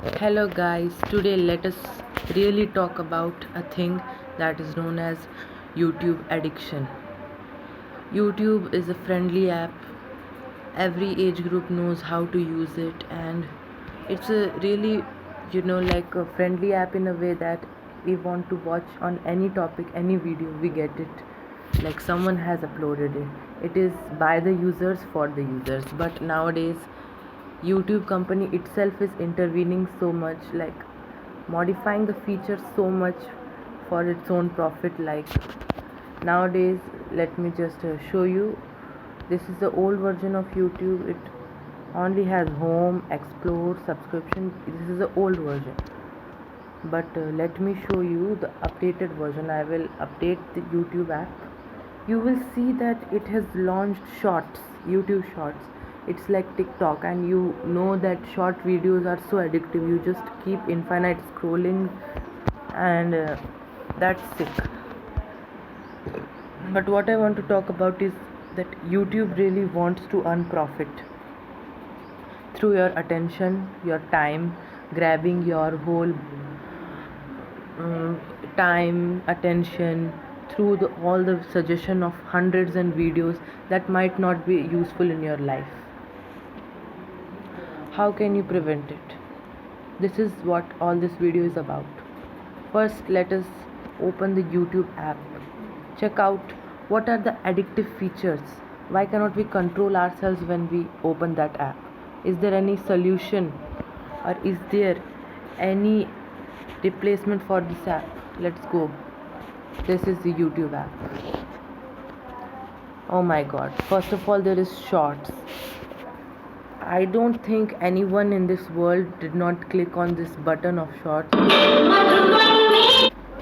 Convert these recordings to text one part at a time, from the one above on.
Hello, guys. Today, let us really talk about a thing that is known as YouTube addiction. YouTube is a friendly app, every age group knows how to use it, and it's a really, like a friendly app in a way that we want to watch on any topic, any video, we get it. Like someone has uploaded it. It is by the users for the users, but nowadays YouTube company itself is intervening so much, like modifying the features so much for its own profit. Like nowadays, let me just show you. This is the old version of YouTube. It only has home, explore, subscription. This is the old version. But let me show you the updated version. I will update the YouTube app. You will see that it has launched shorts, YouTube shorts. It's like TikTok, and you know that short videos are so addictive. You just keep infinite scrolling, and that's sick. But what I want to talk about is that YouTube really wants to earn profit through your attention, your time, grabbing your whole time, attention, through all the suggestion of hundreds and videos that might not be useful in your life. How can you prevent it? This is what all this video is about. First, let us open the YouTube app. Check out what are the addictive features. Why cannot we control ourselves when we open that app? Is there any solution, or is there any replacement for this app? Let's go. This is the YouTube app. Oh my god. First of all, there is shorts. I don't think anyone in this world did not click on this button of shorts.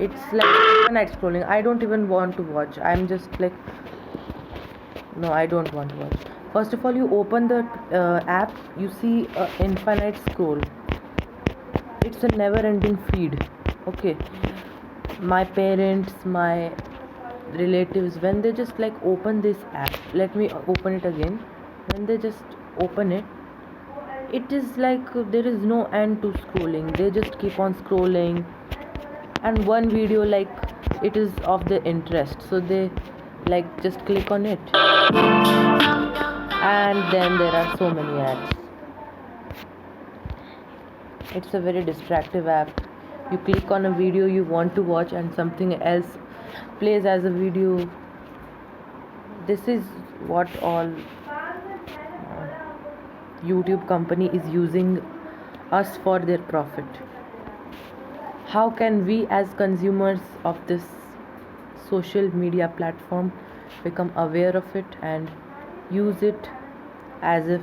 It's like night scrolling. I don't even want to watch. I'm just like, no, I don't want to watch. First of all, you open the app, you see infinite scroll. It's a never ending feed. Okay, my parents, my relatives, when they just like open this app, let me open it again. When they just open it, it is like there is no end to scrolling. They just keep on scrolling, and one video, like, it is of the interest, so they like just click on it, and then there are so many ads. It's a very distractive app. You click on a video you want to watch, and something else plays as a video. This is what all YouTube company is using us for their profit. How can we as consumers of this social media platform become aware of it and use it as if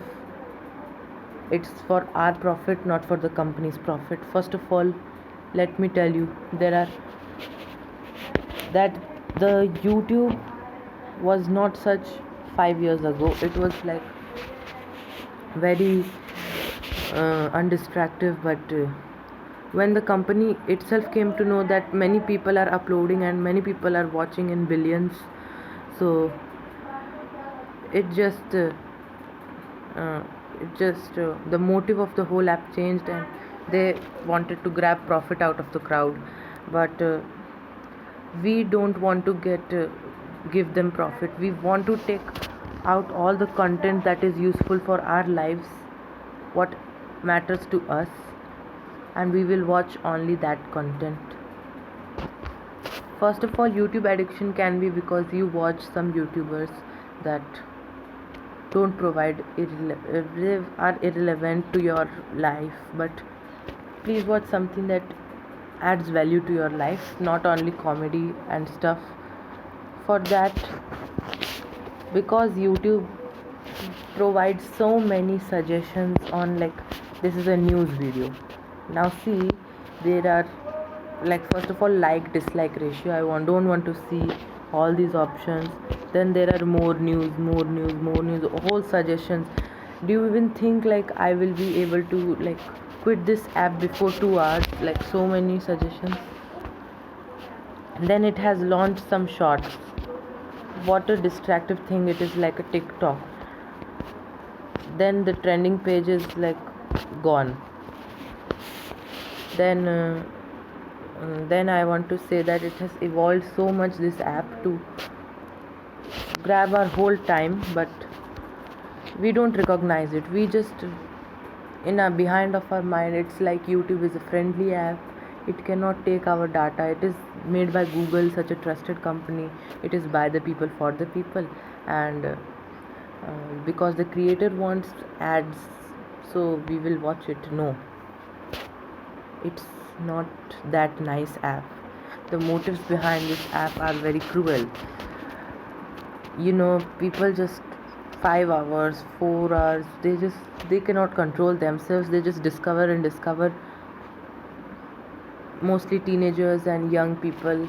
it's for our profit, not for the company's profit? First of all, let me tell you, that the YouTube was not such 5 years ago. It was like very undistractive, but when the company itself came to know that many people are uploading and many people are watching in billions, so it just the motive of the whole app changed, and they wanted to grab profit out of the crowd. But we don't want to give them profit. We want to take out all the content that is useful for our lives, what matters to us, and we will watch only that content. First of all, YouTube addiction can be because you watch some YouTubers that don't provide are irrelevant to your life, but please watch something that adds value to your life, not only comedy and stuff. For that, because YouTube provides so many suggestions on, like, this is a news video. Now see, there are, like, first of all, like dislike ratio. Don't want to see all these options. Then there are more news, whole suggestions. Do you even think like I will be able to like quit this app before 2 hours? Like, so many suggestions. Then it has launched some shorts. What a distractive thing it is, like a TikTok. Then the trending page is like gone. Then I want to say that it has evolved so much, this app, to grab our whole time, but we don't recognize it. We just, in a behind of our mind, it's like YouTube is a friendly app. It cannot take our data. It is made by Google, such a trusted company. It is by the people, for the people, and because the creator wants ads, so we will watch it. No, it's not that nice app. The motives behind this app are very cruel. People just 5 hours, 4 hours, they cannot control themselves. They just discover, mostly teenagers and young people.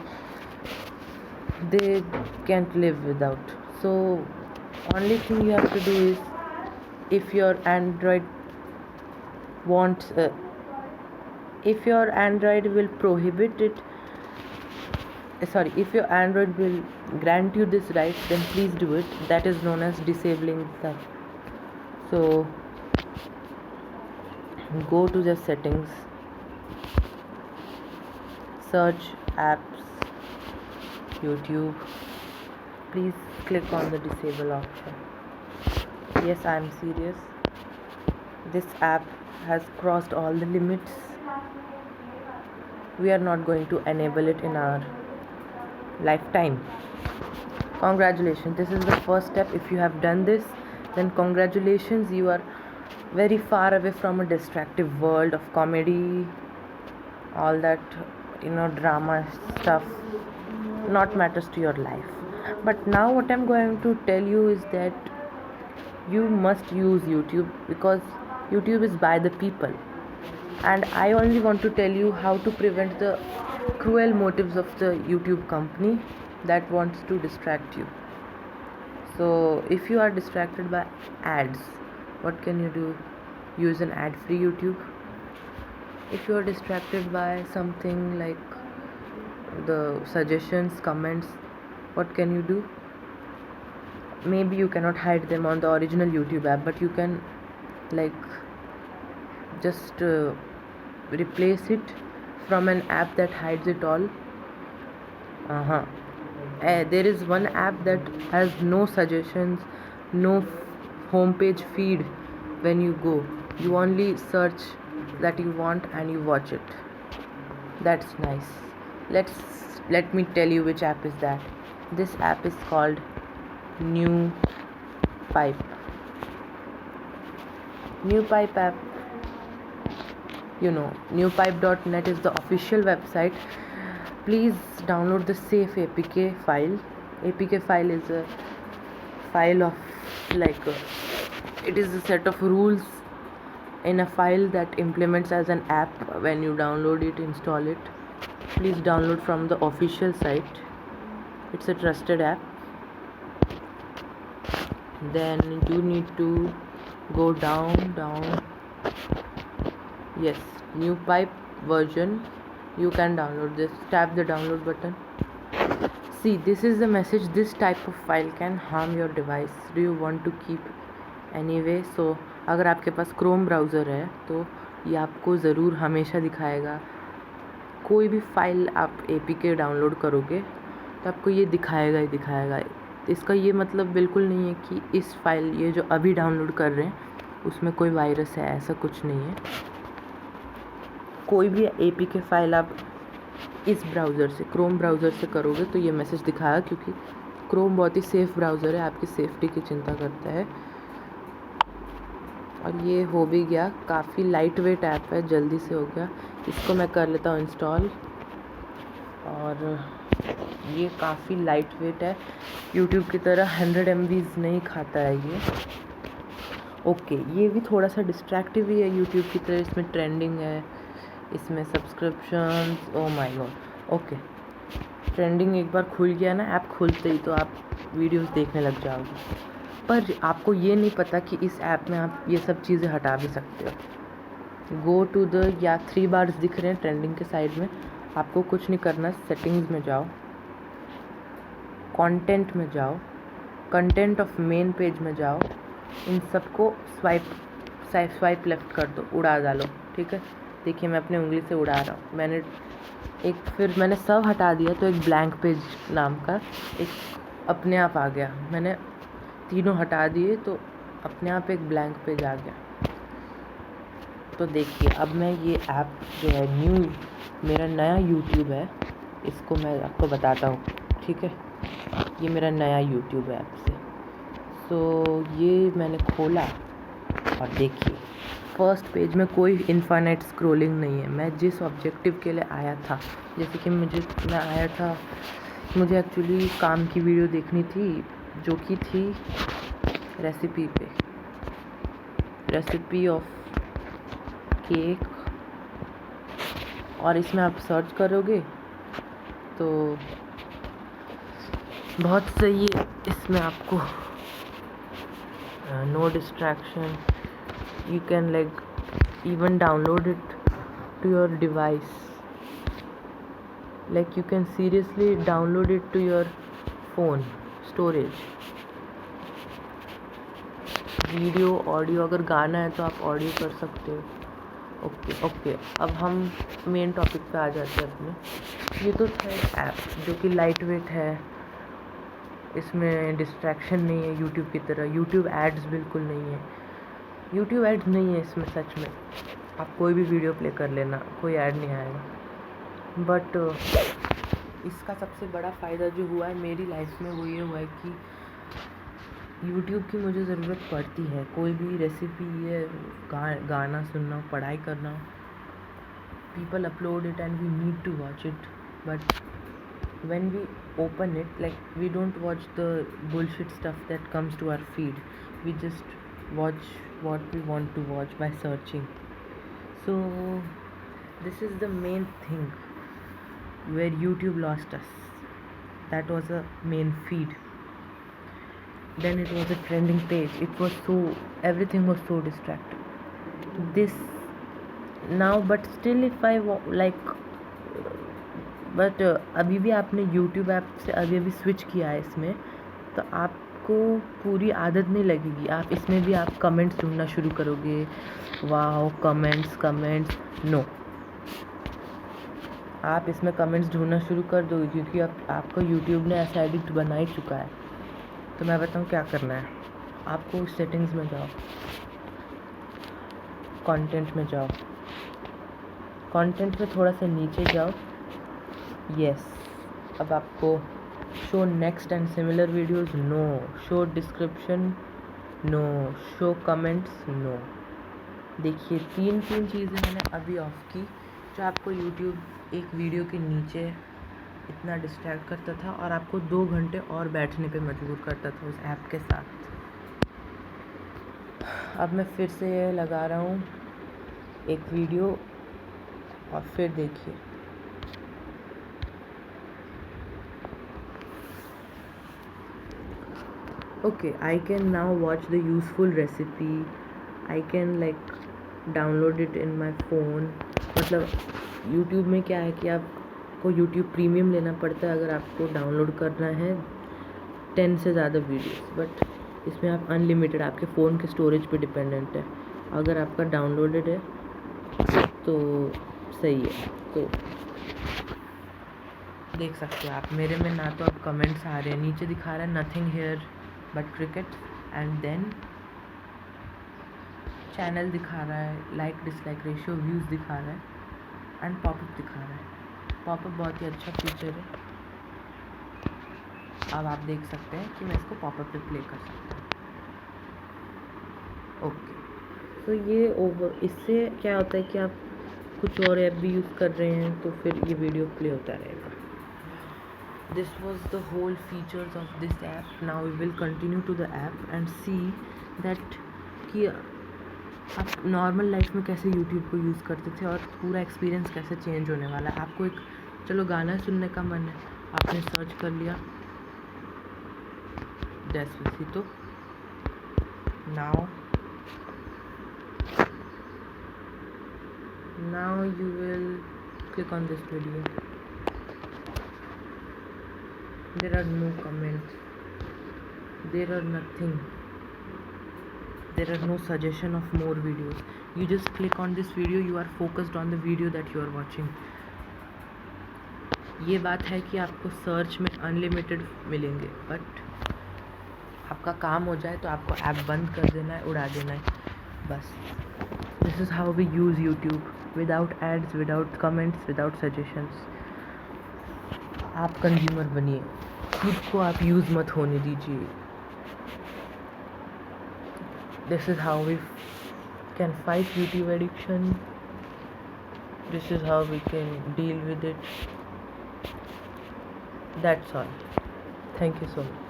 They can't live without. So only thing you have to do is, if your android wants if your android will prohibit it, if your android will grant you this right, then please do it. That is known as disabling stuff. So go to the settings, search apps, YouTube. Please click on the disable option. Yes, I am serious. This app has crossed all the limits. We are not going to enable it in our lifetime. Congratulations, this is the first step. If you have done this, then congratulations, you are very far away from a distractive world of comedy, all that drama stuff not matters to your life. But now what I'm going to tell you is that you must use YouTube, because YouTube is by the people, and I only want to tell you how to prevent the cruel motives of the YouTube company that wants to distract you. So if you are distracted by ads, what can you do? Use an ad-free YouTube. If you are distracted by something like the suggestions, comments, what can you do? Maybe you cannot hide them on the original YouTube app, but you can just replace it from an app that hides it all. There is one app that has no suggestions, no homepage feed. When you go, you only search that you want and you watch it. That's nice. Let me tell you which app is that. This app is called New Pipe. New Pipe app, newpipe.net is the official website. Please download the safe APK file. APK file is a file of it is a set of rules in a file that implements as an app. When you download it, install it. Please download from the official site. It's a trusted app. Then you need to go down. Yes, New Pipe version. You can download this. Tap the download button. See, this is the message. This type of file can harm your device. Do you want to keep anyway? So अगर आपके पास Chrome browser है तो ये आपको ज़रूर हमेशा दिखाएगा. कोई भी फाइल आप APK डाउनलोड करोगे तो आपको ये दिखाएगा ही दिखाएगा. इसका ये मतलब बिल्कुल नहीं है कि इस फाइल, ये जो अभी डाउनलोड कर रहे हैं, उसमें कोई वायरस है. ऐसा कुछ नहीं है. कोई भी APK फाइल आप इस ब्राउज़र से, क्रोम ब्राउज़र से करोगे तो ये मैसेज दिखाएगा, क्योंकि क्रोम बहुत ही सेफ़ ब्राउज़र है, आपकी सेफ्टी की चिंता करता है. और ये हो भी गया. काफ़ी लाइट वेट ऐप है, जल्दी से हो गया. इसको मैं कर लेता हूँ इंस्टॉल. और ये काफ़ी लाइट वेट है. YouTube की तरह 100 MB नहीं खाता है ये. ओके, ये भी थोड़ा सा डिस्ट्रैक्टिव ही है YouTube की तरह. इसमें ट्रेंडिंग है, इसमें subscription. Oh my God. Okay, trending एक बार खुल गया ना ऐप खुलते ही, तो आप वीडियोस देखने लग जाओगे. पर आपको ये नहीं पता कि इस ऐप में आप ये सब चीज़ें हटा भी सकते हो. गो टू द, या 3 बार्स दिख रहे हैं ट्रेंडिंग के साइड में. आपको कुछ नहीं करना. सेटिंग्स में जाओ, कंटेंट में जाओ, कंटेंट ऑफ मेन पेज में जाओ. इन सबको स्वाइप लेफ़्ट कर दो, उड़ा डालो. ठीक है, देखिए मैं अपने उंगली से उड़ा रहा हूँ। फिर मैंने सब हटा दिया तो एक ब्लैंक पेज नाम का एक अपने आप आ गया। मैंने तीनों हटा दिए तो अपने आप एक ब्लैंक पेज आ गया। तो देखिए अब मैं ये ऐप जो है मेरा नया यूट्यूब है, इसको मैं आपको बताता हूँ, ठीक है। ये मेरा नया यूट्यूब ऐप से ये मैंने खोला और देखिए फर्स्ट पेज में कोई इन्फाइनाइट स्क्रॉलिंग नहीं है। मैं जिस ऑब्जेक्टिव के लिए आया था, जैसे कि मुझे एक्चुअली काम की वीडियो देखनी थी जो कि थी रेसिपी ऑफ केक, और इसमें आप सर्च करोगे तो बहुत सही है। इसमें आपको no distraction, you can like even download it to your device, like you can seriously download it to your phone storage, video audio, अगर गाना है तो आप ऑडियो कर सकते हो। ओके अब हम मेन टॉपिक पे आ जाते हैं अपने। ये तो था एक ऐप जो कि लाइट वेट है, इसमें डिस्ट्रैक्शन नहीं है यूट्यूब की तरह। यूट्यूब एड्स बिल्कुल नहीं है, यूट्यूब एड्स नहीं है इसमें। सच में आप कोई भी वीडियो प्ले कर लेना, कोई ऐड नहीं आएगा। बट इसका सबसे बड़ा फ़ायदा जो हुआ है मेरी लाइफ में वो ये हुआ है कि यूट्यूब की मुझे ज़रूरत पड़ती है। कोई भी रेसिपी है, गाना सुनना, पढ़ाई करना, people upload it and we need to watch it, but when we open it, like we don't watch the bullshit stuff that comes to our feed. We just watch what we want to watch by searching. So this is the main thing where YouTube lost us. That was a main feed, then it was a trending page. Everything was so distracting. This now, but still if I but अभी भी आपने YouTube app से अभी switch किया है इसमें, तो आपको पूरी आदत नहीं लगेगी। आप इसमें भी आप कमेंट्स ढूंढना शुरू करोगे, वाओ कमेंट्स नो, आप इसमें कमेंट्स ढूंढना शुरू कर दोगे क्योंकि आपको यूट्यूब ने ऐसा एडिक्ट बना ही चुका है। तो मैं बताऊँ क्या करना है। आपको सेटिंग्स में जाओ, कंटेंट में जाओ, कंटेंट में थोड़ा सा नीचे जाओ। यस, अब आपको show next and similar videos no, show description no, show comments no. देखिए तीन चीज़ें मैंने अभी ऑफ की जो आपको यूट्यूब एक वीडियो के नीचे इतना डिस्ट्रैक्ट करता था और आपको 2 घंटे और बैठने पे मजबूर करता था उस ऐप के साथ। अब मैं फिर से लगा रहा हूँ एक वीडियो और फिर देखिए। Okay, I can now watch the useful recipe. I can like download it in my phone. मतलब YouTube में क्या है कि आपको YouTube प्रीमियम लेना पड़ता है अगर आपको डाउनलोड करना है 10 से ज़्यादा वीडियोस, बट इसमें आप अनलिमिटेड, आपके फ़ोन के स्टोरेज पे डिपेंडेंट है। अगर आपका डाउनलोडेड है तो सही है। तो देख सकते हो आप, मेरे में ना तो अब कमेंट्स आ रहे हैं, नीचे दिखा रहा है nothing here but cricket, and then channel दिखा रहा है, लाइक डिसलाइक रेशियो, व्यूज़ दिखा रहा है, एंड पॉपअप दिखा रहा है। पॉपअप बहुत ही अच्छा फीचर है। अब आप देख सकते हैं कि मैं इसको पॉपअप पे प्ले कर सकता हूँ। ओके, तो इससे क्या होता है कि आप कुछ और ऐप भी यूज़ कर रहे हैं तो फिर ये वीडियो प्ले होता रहेगा। This was the whole features of this app. Now we will continue to the app and see that कि आप नॉर्मल लाइफ में कैसे YouTube को यूज़ करते थे और पूरा एक्सपीरियंस कैसे चेंज होने वाला है। आपको चलो गाना सुनने का मन है, आपने सर्च कर लिया डेस्पेसितो। now you will click on this video. There are no comments, there are nothing, there are no suggestion of more videos. You just click on this video, you are focused on the video that you are watching. ये बात है कि आपको search में unlimited मिलेंगे, but आपका काम हो जाए तो आपको ऐप बंद कर देना है, उड़ा देना है, बस. This is how we use YouTube, without ads, without comments, without suggestions. आप कंज्यूमर बनिए, खुद को आप यूज़ मत होने दीजिए. This is how we can fight YouTube addiction. This is how we can deal with it. That's all. Thank you so much.